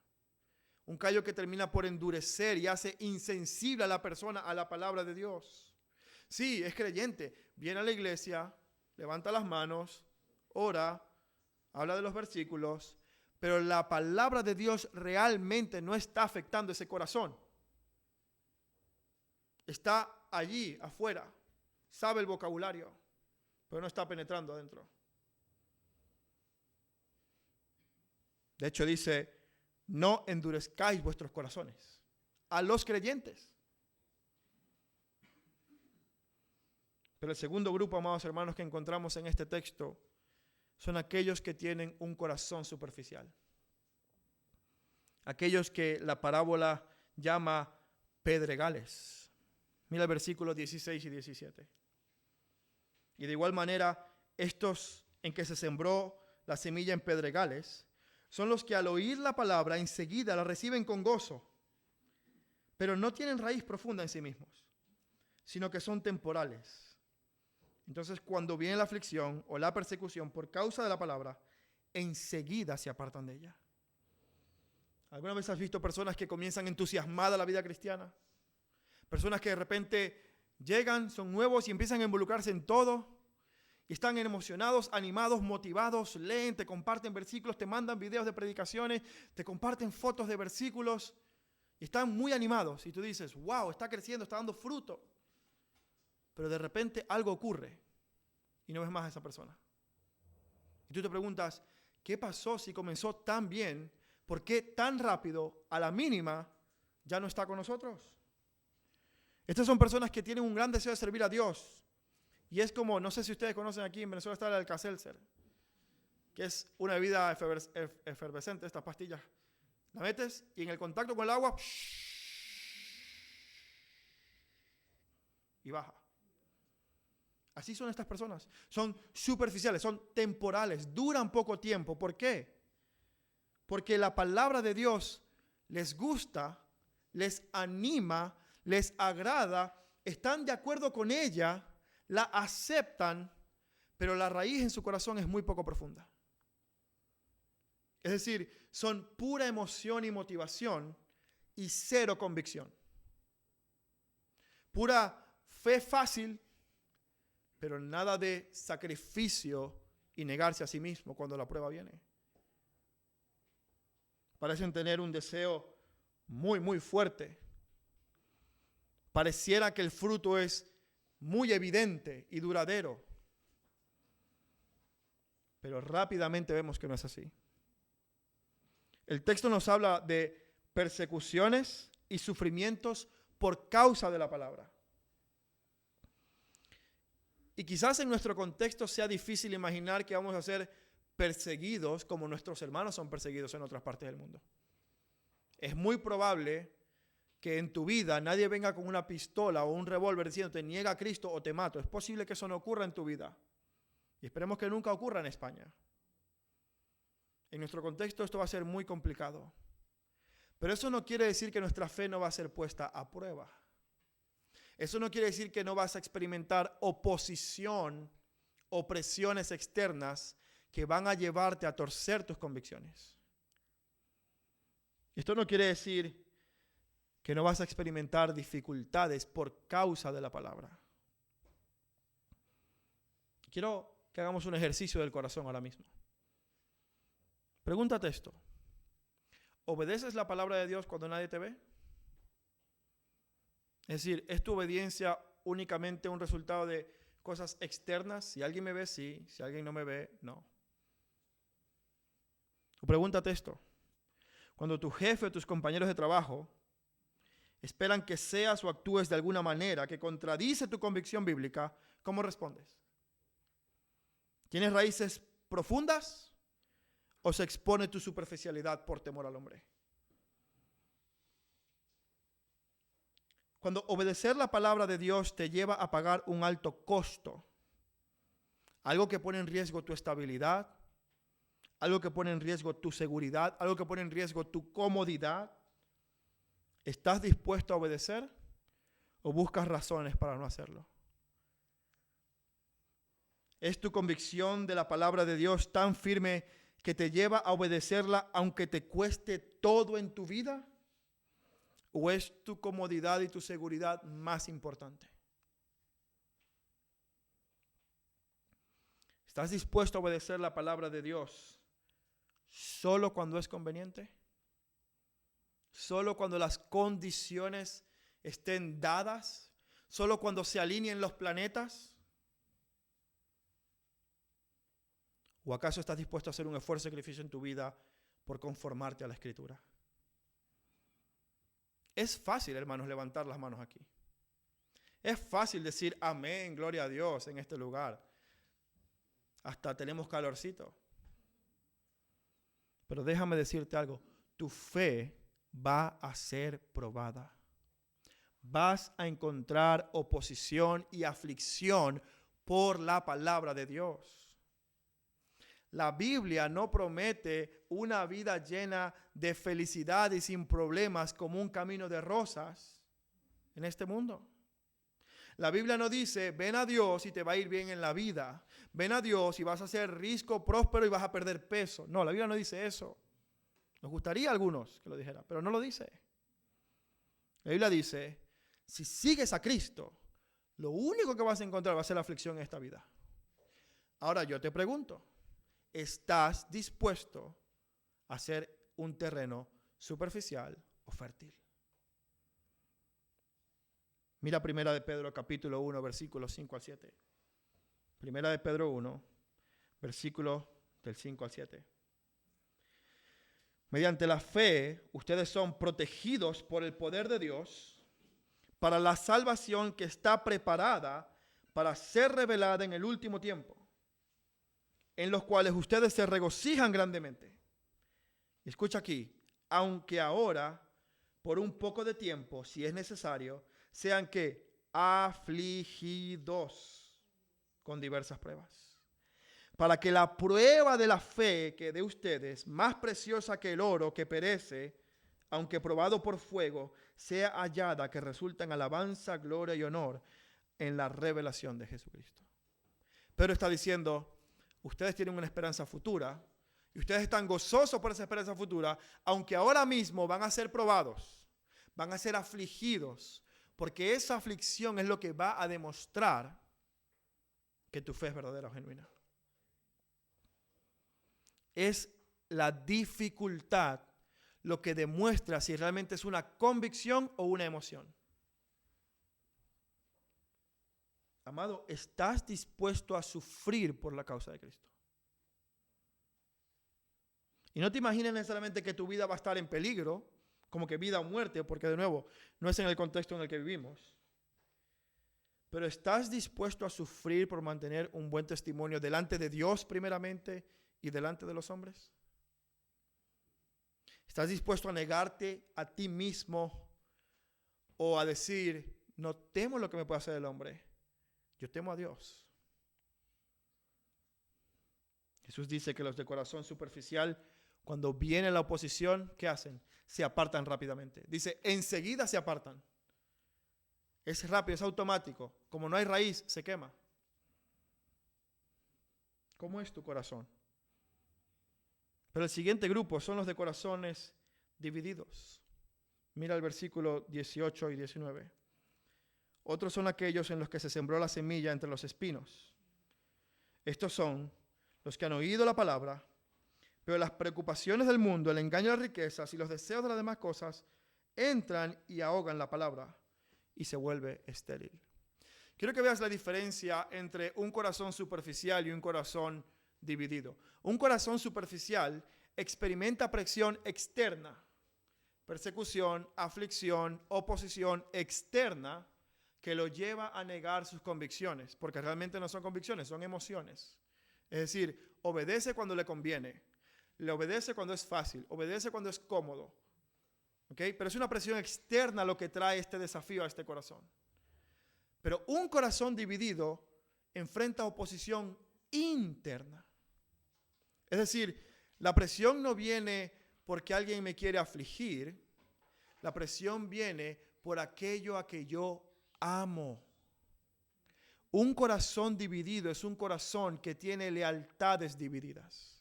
Un callo que termina por endurecer y hace insensible a la persona a la palabra de Dios. Sí, es creyente, viene a la iglesia, levanta las manos, ora, habla de los versículos, pero la palabra de Dios realmente no está afectando ese corazón. Está allí, afuera, sabe el vocabulario, pero no está penetrando adentro. De hecho dice, no endurezcáis vuestros corazones. A los creyentes. Pero el segundo grupo, amados hermanos, que encontramos en este texto son aquellos que tienen un corazón superficial. Aquellos que la parábola llama pedregales. Mira el versículo 16 y 17. Y de igual manera, estos en que se sembró la semilla en pedregales son los que al oír la palabra enseguida la reciben con gozo, pero no tienen raíz profunda en sí mismos, sino que son temporales. Entonces, cuando viene la aflicción o la persecución por causa de la palabra, enseguida se apartan de ella. ¿Alguna vez has visto personas que comienzan entusiasmadas la vida cristiana? Personas que de repente llegan, son nuevos y empiezan a involucrarse en todo. Y están emocionados, animados, motivados, leen, te comparten versículos, te mandan videos de predicaciones, te comparten fotos de versículos. Y están muy animados. Y tú dices, wow, está creciendo, está dando fruto. Pero de repente algo ocurre y no ves más a esa persona. Y tú te preguntas, ¿qué pasó si comenzó tan bien? ¿Por qué tan rápido, a la mínima, ya no está con nosotros? Estas son personas que tienen un gran deseo de servir a Dios. Y es como, no sé si ustedes conocen aquí en Venezuela está el Alka-Seltzer, que es una bebida efervescente, estas pastillas. La metes y en el contacto con el agua y baja. Así son estas personas. Son superficiales, son temporales, duran poco tiempo. ¿Por qué? Porque la palabra de Dios les gusta, les anima, les agrada, están de acuerdo con ella, la aceptan, pero la raíz en su corazón es muy poco profunda. Es decir, son pura emoción y motivación y cero convicción. Pura fe fácil, pero nada de sacrificio y negarse a sí mismo cuando la prueba viene. Parecen tener un deseo muy, muy fuerte. Pareciera que el fruto es muy evidente y duradero. Pero rápidamente vemos que no es así. El texto nos habla de persecuciones y sufrimientos por causa de la palabra. Y quizás en nuestro contexto sea difícil imaginar que vamos a ser perseguidos como nuestros hermanos son perseguidos en otras partes del mundo. Es muy probable que en tu vida nadie venga con una pistola o un revólver diciendo te niega a Cristo o te mato. Es posible que eso no ocurra en tu vida. Y esperemos que nunca ocurra en España. En nuestro contexto esto va a ser muy complicado. Pero eso no quiere decir que nuestra fe no va a ser puesta a prueba. Eso no quiere decir que no vas a experimentar oposición o presiones externas que van a llevarte a torcer tus convicciones. Esto no quiere decir que no vas a experimentar dificultades por causa de la palabra. Quiero que hagamos un ejercicio del corazón ahora mismo. Pregúntate esto. ¿Obedeces la palabra de Dios cuando nadie te ve? Es decir, ¿es tu obediencia únicamente un resultado de cosas externas? Si alguien me ve, sí. Si alguien no me ve, no. O pregúntate esto. Cuando tu jefe o tus compañeros de trabajo esperan que seas o actúes de alguna manera que contradice tu convicción bíblica, ¿cómo respondes? ¿Tienes raíces profundas o se expone tu superficialidad por temor al hombre? Cuando obedecer la palabra de Dios te lleva a pagar un alto costo, algo que pone en riesgo tu estabilidad, algo que pone en riesgo tu seguridad, algo que pone en riesgo tu comodidad, ¿estás dispuesto a obedecer o buscas razones para no hacerlo? ¿Es tu convicción de la palabra de Dios tan firme que te lleva a obedecerla aunque te cueste todo en tu vida? ¿O es tu comodidad y tu seguridad más importante? ¿Estás dispuesto a obedecer la palabra de Dios solo cuando es conveniente? ¿Solo cuando las condiciones estén dadas? ¿Solo cuando se alineen los planetas? ¿O acaso estás dispuesto a hacer un esfuerzo y sacrificio en tu vida por conformarte a la Escritura? Es fácil, hermanos, levantar las manos aquí. Es fácil decir amén, gloria a Dios en este lugar. Hasta tenemos calorcito. Pero déjame decirte algo, tu fe va a ser probada. Vas a encontrar oposición y aflicción por la palabra de Dios. La Biblia no promete una vida llena de felicidad y sin problemas como un camino de rosas en este mundo. La Biblia no dice, ven a Dios y te va a ir bien en la vida. Ven a Dios y vas a ser rico, próspero y vas a perder peso. No, la Biblia no dice eso. Nos gustaría a algunos que lo dijera, pero no lo dice. La Biblia dice, si sigues a Cristo, lo único que vas a encontrar va a ser la aflicción en esta vida. Ahora yo te pregunto, ¿estás dispuesto a ser un terreno superficial o fértil? Mira Primera de Pedro capítulo 1, versículos 5 al 7. Primera de Pedro 1, versículos del 5 al 7. Mediante la fe, ustedes son protegidos por el poder de Dios para la salvación que está preparada para ser revelada en el último tiempo, en los cuales ustedes se regocijan grandemente. Escucha aquí, aunque ahora, por un poco de tiempo, si es necesario, sean que afligidos con diversas pruebas, para que la prueba de la fe que de ustedes, más preciosa que el oro que perece, aunque probado por fuego, sea hallada que resulta en alabanza, gloria y honor en la revelación de Jesucristo. Pedro está diciendo, ustedes tienen una esperanza futura y ustedes están gozosos por esa esperanza futura, aunque ahora mismo van a ser probados, van a ser afligidos, porque esa aflicción es lo que va a demostrar que tu fe es verdadera o genuina. Es la dificultad lo que demuestra si realmente es una convicción o una emoción. Amado, ¿estás dispuesto a sufrir por la causa de Cristo? Y no te imagines necesariamente que tu vida va a estar en peligro, como que vida o muerte, porque de nuevo, no es en el contexto en el que vivimos. Pero ¿estás dispuesto a sufrir por mantener un buen testimonio delante de Dios primeramente y delante de los hombres? ¿Estás dispuesto a negarte a ti mismo o a decir, no temo lo que me puede hacer el hombre, yo temo a Dios? Jesús dice que los de corazón superficial, cuando viene la oposición, ¿qué hacen? Se apartan rápidamente. Dice, enseguida se apartan. Es rápido, es automático. Como no hay raíz, se quema. ¿Cómo es tu corazón? Pero el siguiente grupo son los de corazones divididos. Mira el versículo 18 y 19. Otros son aquellos en los que se sembró la semilla entre los espinos. Estos son los que han oído la palabra, pero las preocupaciones del mundo, el engaño de las riquezas y los deseos de las demás cosas entran y ahogan la palabra y se vuelve estéril. Quiero que veas la diferencia entre un corazón superficial y un corazón dividido. Un corazón superficial experimenta presión externa, persecución, aflicción, oposición externa que lo lleva a negar sus convicciones, porque realmente no son convicciones, son emociones. Es decir, obedece cuando le conviene, le obedece cuando es fácil, obedece cuando es cómodo. ¿Ok? Pero es una presión externa lo que trae este desafío a este corazón. Pero un corazón dividido enfrenta oposición interna. Es decir, la presión no viene porque alguien me quiere afligir. La presión viene por aquello a que yo amo. Un corazón dividido es un corazón que tiene lealtades divididas.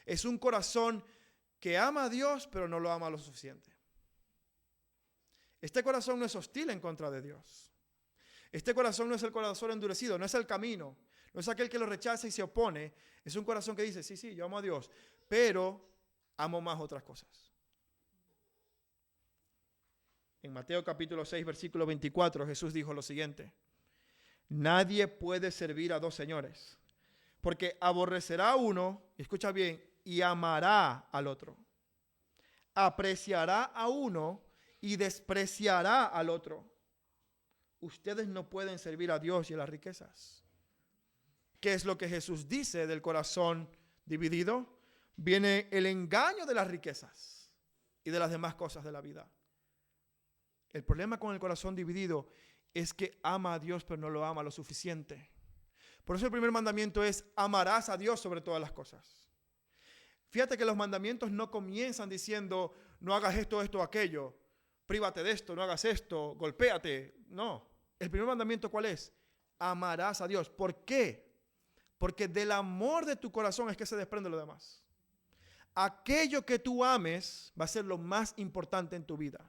Es un corazón que ama a Dios, pero no lo ama lo suficiente. Este corazón no es hostil en contra de Dios. Este corazón no es el corazón endurecido, no es el camino, no es aquel que lo rechaza y se opone. Es un corazón que dice, sí, yo amo a Dios, pero amo más otras cosas. En Mateo capítulo 6, versículo 24, Jesús dijo lo siguiente: nadie puede servir a dos señores, porque aborrecerá a uno, escucha bien, y amará al otro. Apreciará a uno y despreciará al otro. Ustedes no pueden servir a Dios y a las riquezas. ¿Qué es lo que Jesús dice del corazón dividido? Viene el engaño de las riquezas y de las demás cosas de la vida. El problema con el corazón dividido es que ama a Dios, pero no lo ama lo suficiente. Por eso el primer mandamiento es: amarás a Dios sobre todas las cosas. Fíjate que los mandamientos no comienzan diciendo: no hagas esto, esto o aquello, prívate de esto, no hagas esto, golpéate. No. El primer mandamiento, ¿cuál es? Amarás a Dios. ¿Por qué? Porque del amor de tu corazón es que se desprende lo demás. Aquello que tú ames va a ser lo más importante en tu vida.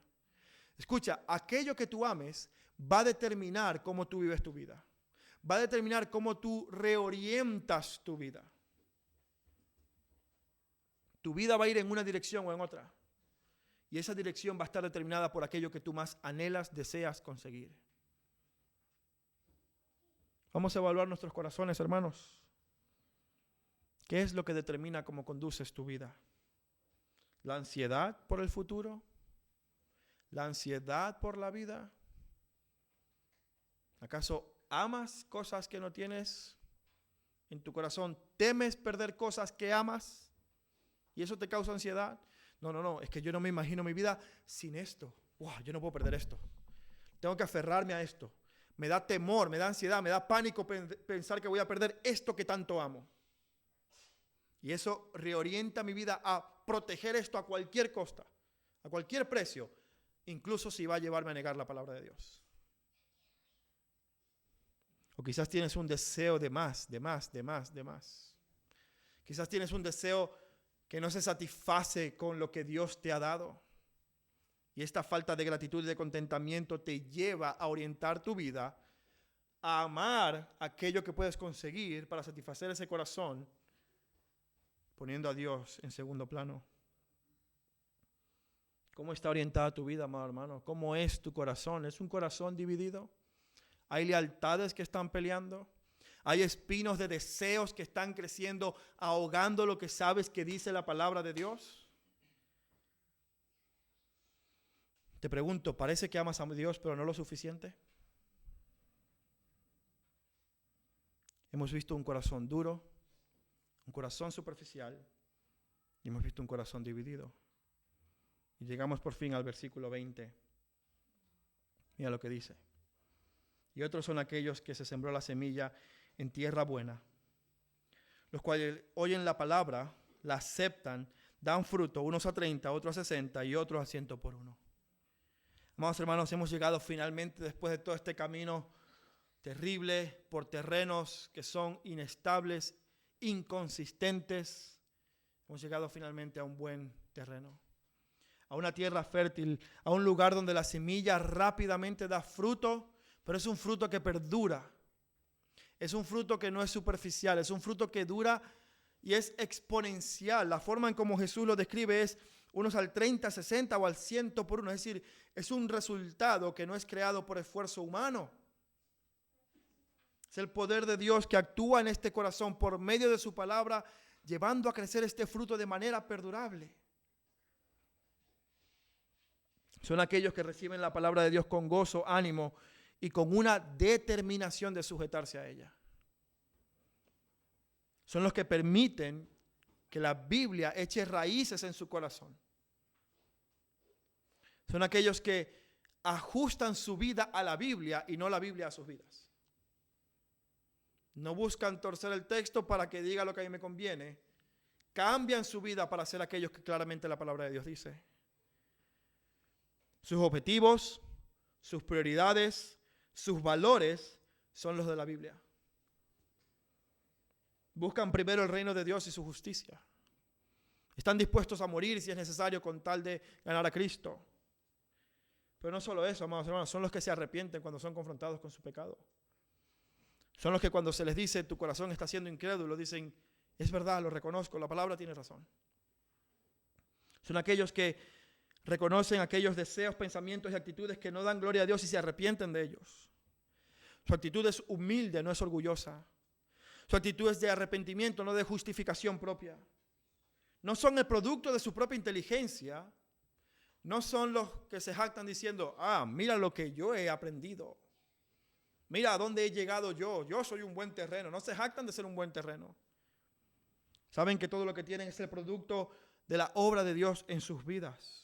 Escucha, aquello que tú ames va a determinar cómo tú vives tu vida. Va a determinar cómo tú reorientas tu vida. Tu vida va a ir en una dirección o en otra. Y esa dirección va a estar determinada por aquello que tú más anhelas, deseas conseguir. Vamos a evaluar nuestros corazones, hermanos. ¿Qué es lo que determina cómo conduces tu vida? ¿La ansiedad por el futuro? ¿La ansiedad por la vida? ¿Acaso amas cosas que no tienes en tu corazón? ¿Temes perder cosas que amas y eso te causa ansiedad? No, es que yo no me imagino mi vida sin esto. Yo no puedo perder esto. Tengo que aferrarme a esto. Me da temor, me da ansiedad, me da pánico pensar que voy a perder esto que tanto amo. Y eso reorienta mi vida a proteger esto a cualquier costa, a cualquier precio, incluso si va a llevarme a negar la palabra de Dios. O quizás tienes un deseo de más. Quizás tienes un deseo que no se satisface con lo que Dios te ha dado. Y esta falta de gratitud y de contentamiento te lleva a orientar tu vida a amar aquello que puedes conseguir para satisfacer ese corazón, poniendo a Dios en segundo plano. ¿Cómo está orientada tu vida, amado hermano? ¿Cómo es tu corazón? ¿Es un corazón dividido? ¿Hay lealtades que están peleando? ¿Hay espinos de deseos que están creciendo, ahogando lo que sabes que dice la palabra de Dios? Te pregunto, ¿parece que amas a Dios pero no lo suficiente? Hemos visto un corazón duro, un corazón superficial, y hemos visto un corazón dividido. Y llegamos por fin al versículo 20. Mira lo que dice. Y otros son aquellos que se sembró la semilla en tierra buena, los cuales oyen la palabra, la aceptan, dan fruto, unos a 30, otros a 60 y otros a 100 por uno. Amados hermanos, hemos llegado finalmente, después de todo este camino terrible, por terrenos que son inestables, inconsistentes, hemos llegado finalmente a un buen terreno, a una tierra fértil, a un lugar donde la semilla rápidamente da fruto, pero es un fruto que perdura. Es un fruto que no es superficial, es un fruto que dura y es exponencial. La forma en como Jesús lo describe es unos al 30, 60 o al 100 por uno. Es decir, es un resultado que no es creado por esfuerzo humano. Es el poder de Dios que actúa en este corazón por medio de su palabra, llevando a crecer este fruto de manera perdurable. Son aquellos que reciben la palabra de Dios con gozo, ánimo y con una determinación de sujetarse a ella. Son los que permiten que la Biblia eche raíces en su corazón. Son aquellos que ajustan su vida a la Biblia y no la Biblia a sus vidas. No buscan torcer el texto para que diga lo que a mí me conviene. Cambian su vida para ser aquellos que claramente la palabra de Dios dice. Sus objetivos, sus prioridades, sus valores son los de la Biblia. Buscan primero el reino de Dios y su justicia. Están dispuestos a morir si es necesario con tal de ganar a Cristo. Pero no solo eso, amados hermanos, son los que se arrepienten cuando son confrontados con su pecado. Son los que cuando se les dice tu corazón está siendo incrédulo, dicen, es verdad, lo reconozco, la palabra tiene razón. Son aquellos que reconocen aquellos deseos, pensamientos y actitudes que no dan gloria a Dios y se arrepienten de ellos. Su actitud es humilde, no es orgullosa. Su actitud es de arrepentimiento, no de justificación propia. No son el producto de su propia inteligencia. No son los que se jactan diciendo, mira lo que yo he aprendido. Mira a dónde he llegado yo. Yo soy un buen terreno. No se jactan de ser un buen terreno. Saben que todo lo que tienen es el producto de la obra de Dios en sus vidas.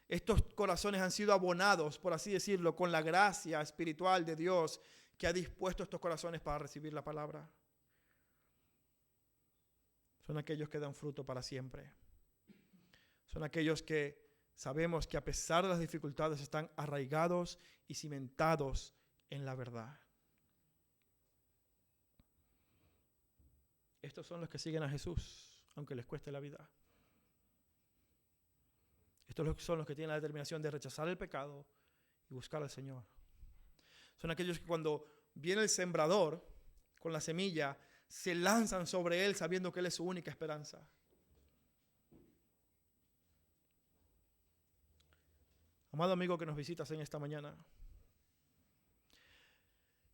Estos corazones han sido abonados, por así decirlo, con la gracia espiritual de Dios que ha dispuesto estos corazones para recibir la palabra. Son aquellos que dan fruto para siempre. Son aquellos que sabemos que a pesar de las dificultades están arraigados y cimentados en la verdad. Estos son los que siguen a Jesús, aunque les cueste la vida. Estos son los que tienen la determinación de rechazar el pecado y buscar al Señor. Son aquellos que cuando viene el sembrador con la semilla, se lanzan sobre él sabiendo que él es su única esperanza. Amado amigo que nos visitas en esta mañana,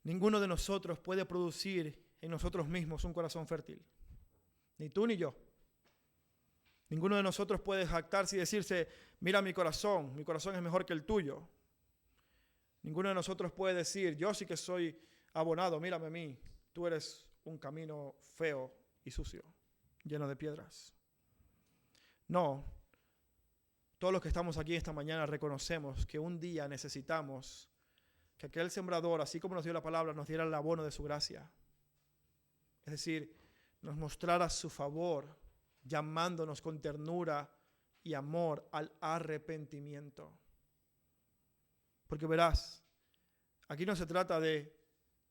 ninguno de nosotros puede producir en nosotros mismos un corazón fértil. Ni tú ni yo. Ninguno de nosotros puede jactarse y decirse, mira mi corazón es mejor que el tuyo. Ninguno de nosotros puede decir, yo sí que soy abonado, mírame a mí, tú eres un camino feo y sucio, lleno de piedras. No, todos los que estamos aquí esta mañana reconocemos que un día necesitamos que aquel sembrador, así como nos dio la palabra, nos diera el abono de su gracia. Es decir, nos mostrara su favor, llamándonos con ternura y amor al arrepentimiento. Porque verás, aquí no se trata de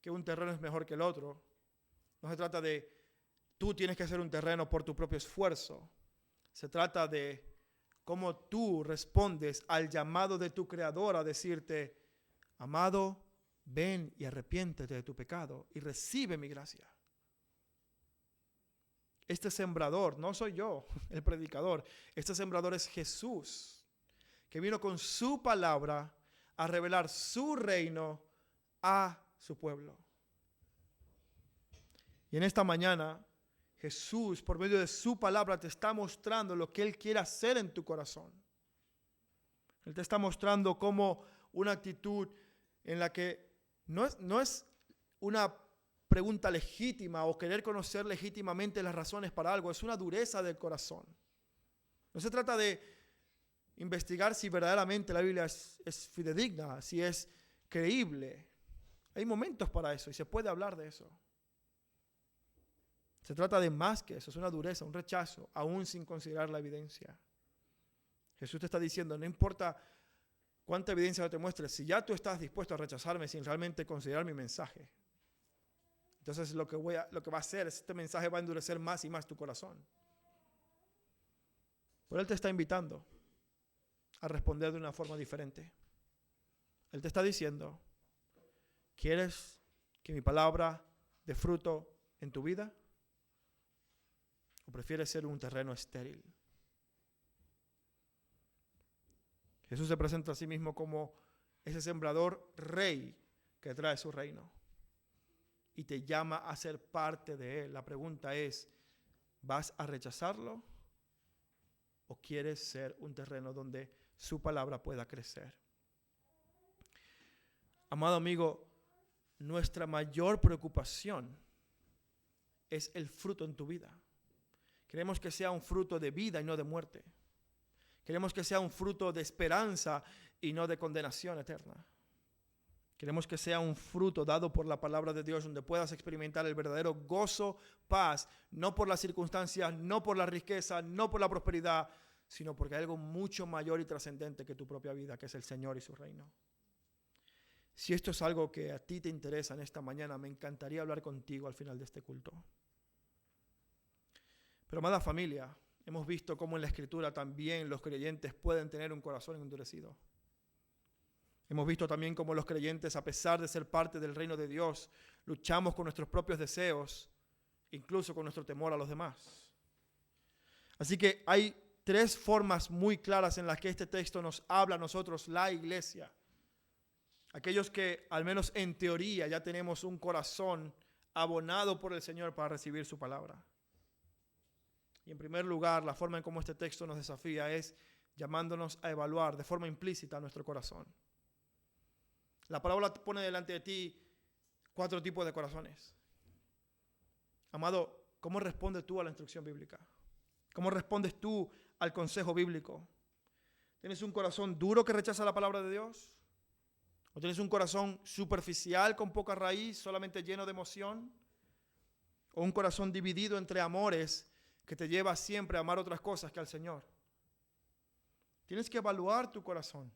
que un terreno es mejor que el otro. No se trata de tú tienes que hacer un terreno por tu propio esfuerzo. Se trata de cómo tú respondes al llamado de tu Creador a decirte, amado, ven y arrepiéntete de tu pecado y recibe mi gracia. Este sembrador, no soy yo, el predicador, este sembrador es Jesús, que vino con su palabra a revelar su reino a su pueblo. Y en esta mañana, Jesús, por medio de su palabra, te está mostrando lo que Él quiere hacer en tu corazón. Él te está mostrando cómo una actitud en la que no es una pregunta legítima o querer conocer legítimamente las razones para algo, es una dureza del corazón. No se trata de investigar si verdaderamente la Biblia es fidedigna, si es creíble. Hay momentos para eso y se puede hablar de eso. Se trata de más que eso, es una dureza, un rechazo, aún sin considerar la evidencia. Jesús te está diciendo, no importa cuánta evidencia te muestres, si ya tú estás dispuesto a rechazarme sin realmente considerar mi mensaje, entonces lo que va a hacer es este mensaje va a endurecer más y más tu corazón. Pero Él te está invitando a responder de una forma diferente. Él te está diciendo, ¿quieres que mi palabra dé fruto en tu vida? ¿O prefieres ser un terreno estéril? Jesús se presenta a sí mismo como ese sembrador rey que trae su reino y te llama a ser parte de él. La pregunta es, ¿vas a rechazarlo o quieres ser un terreno donde su palabra pueda crecer? Amado amigo, nuestra mayor preocupación es el fruto en tu vida. Queremos que sea un fruto de vida y no de muerte. Queremos que sea un fruto de esperanza y no de condenación eterna. Queremos que sea un fruto dado por la palabra de Dios, donde puedas experimentar el verdadero gozo, paz, no por las circunstancias, no por la riqueza, no por la prosperidad, sino porque hay algo mucho mayor y trascendente que tu propia vida, que es el Señor y su reino. Si esto es algo que a ti te interesa en esta mañana, me encantaría hablar contigo al final de este culto. Pero amada familia, hemos visto cómo en la Escritura también los creyentes pueden tener un corazón endurecido. Hemos visto también cómo los creyentes, a pesar de ser parte del reino de Dios, luchamos con nuestros propios deseos, incluso con nuestro temor a los demás. Así que hay 3 formas muy claras en las que este texto nos habla a nosotros, la iglesia. Aquellos que, al menos en teoría, ya tenemos un corazón abonado por el Señor para recibir su palabra. Y en primer lugar, la forma en cómo este texto nos desafía es llamándonos a evaluar de forma implícita nuestro corazón. La parábola pone delante de ti 4 tipos de corazones. Amado, ¿cómo respondes tú a la instrucción bíblica? ¿Cómo respondes tú al consejo bíblico? ¿Tienes un corazón duro que rechaza la palabra de Dios? ¿O tienes un corazón superficial con poca raíz, solamente lleno de emoción? ¿O un corazón dividido entre amores que te lleva siempre a amar otras cosas que al Señor? Tienes que evaluar tu corazón.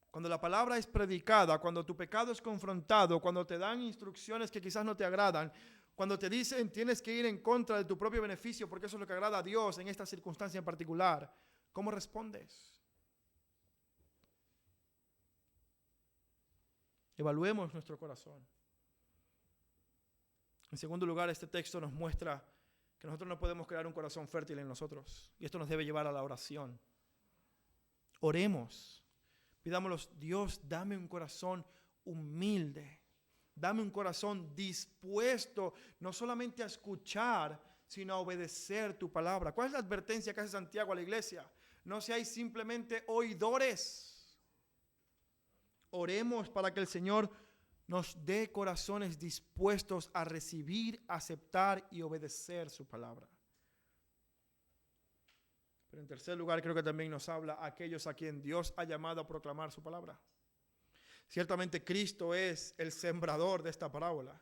Cuando la palabra es predicada, cuando tu pecado es confrontado, cuando te dan instrucciones que quizás no te agradan, cuando te dicen tienes que ir en contra de tu propio beneficio porque eso es lo que agrada a Dios en esta circunstancia en particular, ¿cómo respondes? Evaluemos nuestro corazón. En segundo lugar, este texto nos muestra que nosotros no podemos crear un corazón fértil en nosotros. Y esto nos debe llevar a la oración. Oremos. Pidámoslo, Dios, dame un corazón humilde. Dame un corazón dispuesto no solamente a escuchar, sino a obedecer tu palabra. ¿Cuál es la advertencia que hace Santiago a la iglesia? No seáis simplemente oidores. Oremos para que el Señor nos dé corazones dispuestos a recibir, aceptar y obedecer su palabra. Pero en tercer lugar, creo que también nos habla a aquellos a quien Dios ha llamado a proclamar su palabra. Ciertamente Cristo es el sembrador de esta parábola,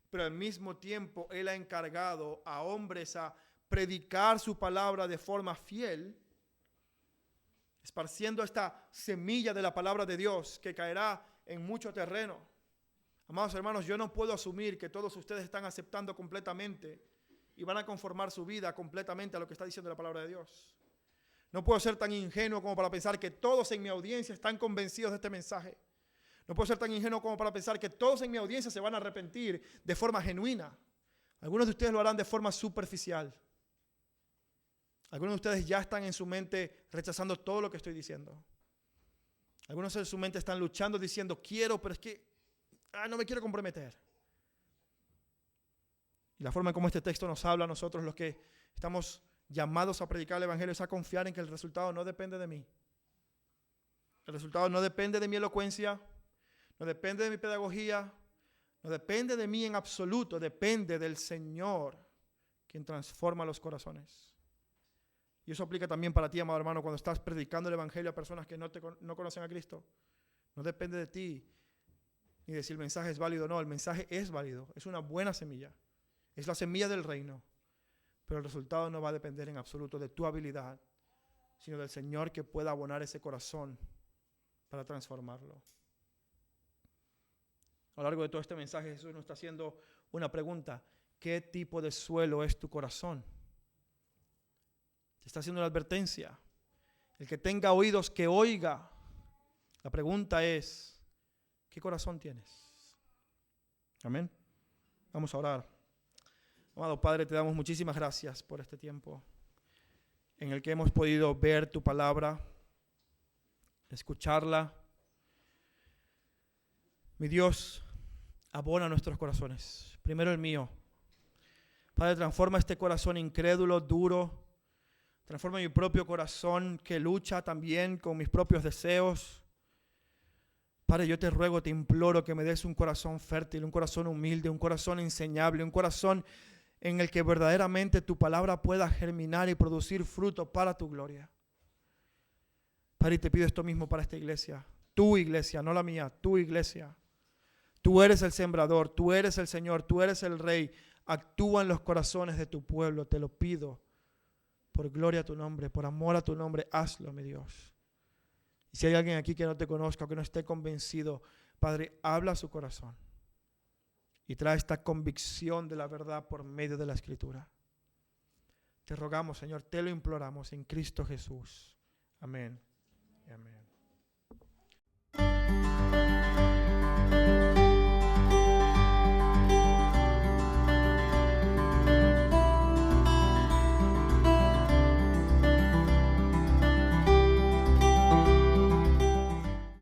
pero al mismo tiempo Él ha encargado a hombres a predicar su palabra de forma fiel, esparciendo esta semilla de la palabra de Dios que caerá en mucho terreno. Amados hermanos, yo no puedo asumir que todos ustedes están aceptando completamente y van a conformar su vida completamente a lo que está diciendo la palabra de Dios. No puedo ser tan ingenuo como para pensar que todos en mi audiencia están convencidos de este mensaje. No puedo ser tan ingenuo como para pensar que todos en mi audiencia se van a arrepentir de forma genuina. Algunos de ustedes lo harán de forma superficial. Algunos de ustedes ya están en su mente rechazando todo lo que estoy diciendo. Algunos en su mente están luchando diciendo quiero, pero es que no me quiero comprometer. Y la forma en cómo este texto nos habla a nosotros, los que estamos llamados a predicar el evangelio, es a confiar en que el resultado no depende de mí. El resultado no depende de mi elocuencia, no depende de mi pedagogía, no depende de mí en absoluto, depende del Señor, quien transforma los corazones. Y eso aplica también para ti, amado hermano, cuando estás predicando el evangelio a personas que no conocen a Cristo. No depende de ti, ni de si el mensaje es válido o no. El mensaje es válido, es una buena semilla. Es la semilla del reino, pero el resultado no va a depender en absoluto de tu habilidad, sino del Señor que pueda abonar ese corazón para transformarlo. A lo largo de todo este mensaje Jesús nos está haciendo una pregunta: ¿qué tipo de suelo es tu corazón? Te está haciendo una advertencia. El que tenga oídos que oiga. La pregunta es: ¿qué corazón tienes? Amén. Vamos a orar. Amado Padre, te damos muchísimas gracias por este tiempo en el que hemos podido ver tu palabra, escucharla. Mi Dios, abona nuestros corazones. Primero el mío. Padre, transforma este corazón incrédulo, duro. Transforma mi propio corazón que lucha también con mis propios deseos. Padre, yo te ruego, te imploro que me des un corazón fértil, un corazón humilde, un corazón enseñable, un corazón en el que verdaderamente tu palabra pueda germinar y producir fruto para tu gloria. Padre, y te pido esto mismo para esta iglesia. Tu iglesia, no la mía, tu iglesia. Tú eres el sembrador, tú eres el Señor, tú eres el Rey. Actúa en los corazones de tu pueblo, te lo pido. Por gloria a tu nombre, por amor a tu nombre, hazlo, mi Dios. Y si hay alguien aquí que no te conozca o que no esté convencido, Padre, habla a su corazón y trae esta convicción de la verdad por medio de la Escritura. Te rogamos, Señor, te lo imploramos en Cristo Jesús. Amén. Amén.